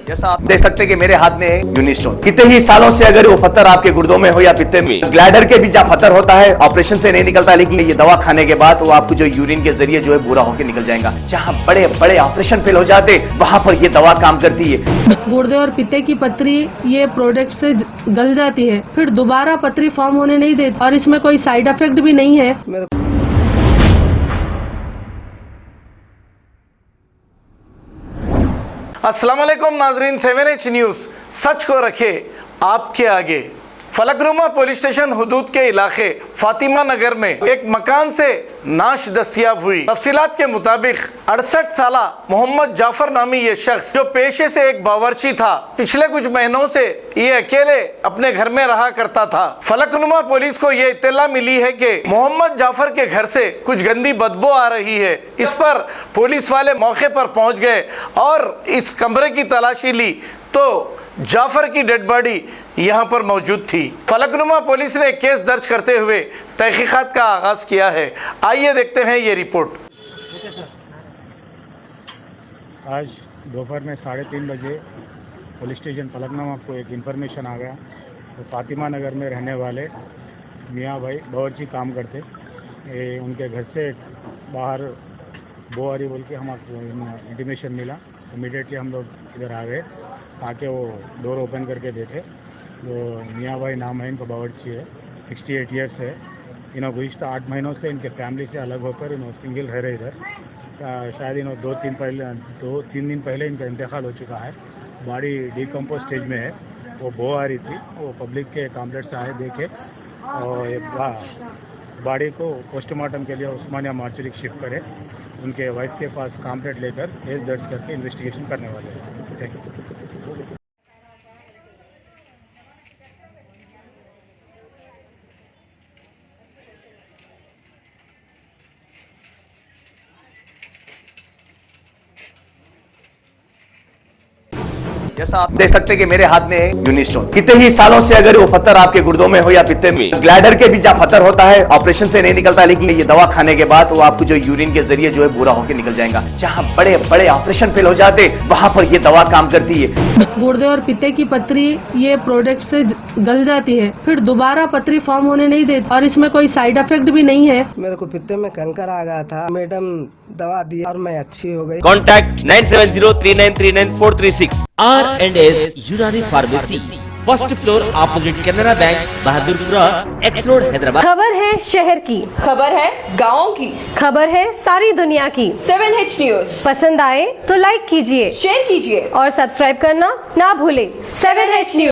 जैसा आप देख सकते हैं कि मेरे हाथ में यूनिस्टोन, कितने ही सालों से अगर वो पत्थर आपके गुर्दों में हो या पित्ते में, ग्लैडर के भी जहाँ पत्थर होता है ऑपरेशन से नहीं निकलता, लेकिन ये दवा खाने के बाद वो आपको जो यूरिन के जरिए जो है पूरा होकर निकल जाएगा। जहाँ बड़े बड़े ऑपरेशन फेल हो जाते वहां पर ये दवा काम करती है। गुर्दे और पित्ते की पथरी ये प्रोडक्ट से गल जाती है, फिर दोबारा पथरी फॉर्म होने नहीं देती और इसमें कोई साइड इफेक्ट भी नहीं है। अस्सलाम वालेकुम नाजरीन, 7H न्यूज़ सच को रखे आपके आगे। फलकनुमा पुलिस स्टेशन हुदूद के इलाके फातिमा नगर में एक मकान से नाश दस्तयाब हुई। तफसीलात के मुताबिक 68 साला मोहम्मद जाफर नामी ये शख्स जो पेशे से एक बावर्ची था, पिछले कुछ महीनों से ये अकेले अपने घर में रहा करता था। फलकनुमा पुलिस को ये इत्तला मिली है कि मोहम्मद जाफर के घर से कुछ गंदी बदबू आ रही है। इस पर पुलिस वाले मौके पर पहुंच गए और इस कमरे की तलाशी ली तो जाफर की डेड बॉडी यहां पर मौजूद थी। फलकनुमा पुलिस ने केस दर्ज करते हुए तहकीकात का आगाज किया है। आइए देखते हैं ये रिपोर्ट। आज दोपहर में 3:30 बजे पुलिस स्टेशन फलकनुमा को एक इन्फॉर्मेशन आ गया। तो फातिमा नगर में रहने वाले मियाँ भाई बावर्ची काम करते, उनके घर से बाहर बो आ रही बोल के हमको इंटीमेशन मिला। इमीडिएटली हम लोग इधर आ गए ताकि वो डोर ओपन करके देखे। तो मियाँ भाई नाम है इनका, बावर्ची है, 68 ईयर्स है। इन्हों गुज़िश्ता 8 महीनों से इनके फैमिली से अलग होकर इन्हों सिंगल रह रहे इधर। शायद इन्हों 2-3 दिन पहले इनका इंतकाल हो चुका है। बॉडी डिकम्पोज स्टेज में है। वो बो आ रही थी, वो पब्लिक के कॉम्प्लेक्स से आए देखे और बॉडी को पोस्टमार्टम के लिए उस्मानिया मार्चरी शिफ्ट करे। उनके वाइफ के पास कॉम्प्लेट लेकर केस दर्ज करके इन्वेस्टिगेशन करने वाले हैं। Thank you. जैसा आप देख सकते हैं कि मेरे हाथ में यूनिस्टोन, कितने ही सालों से अगर वो पत्थर आपके गुर्दों में हो या पित्ते में, ग्लैडर के भी जहाँ पत्थर होता है ऑपरेशन से नहीं निकलता, लेकिन ये दवा खाने के बाद वो आपको जो यूरिन के जरिए जो है पूरा होकर निकल जाएगा। जहाँ बड़े बड़े ऑपरेशन फेल हो जाते वहां पर ये दवा काम करती है। गुर्दे और पित्ते की पथरी ये प्रोडक्ट से गल जाती है, फिर दोबारा पथरी फॉर्म होने नहीं देती और इसमें कोई साइड इफेक्ट भी नहीं है। मेरे को पित्ते में कंकर आ गया था, मैडम दवा दी और मैं अच्छी हो गई। कॉन्टैक्ट 9703939436 R&S यूनानी pharmacy, first floor opposite Canara bank, Bahadurpura, x road, Hyderabad. खबर है शहर की, खबर है गाँव की, खबर है सारी दुनिया की। 7H न्यूज़ पसंद आए तो लाइक कीजिए, शेयर कीजिए और सब्सक्राइब करना ना भूले। 7H news.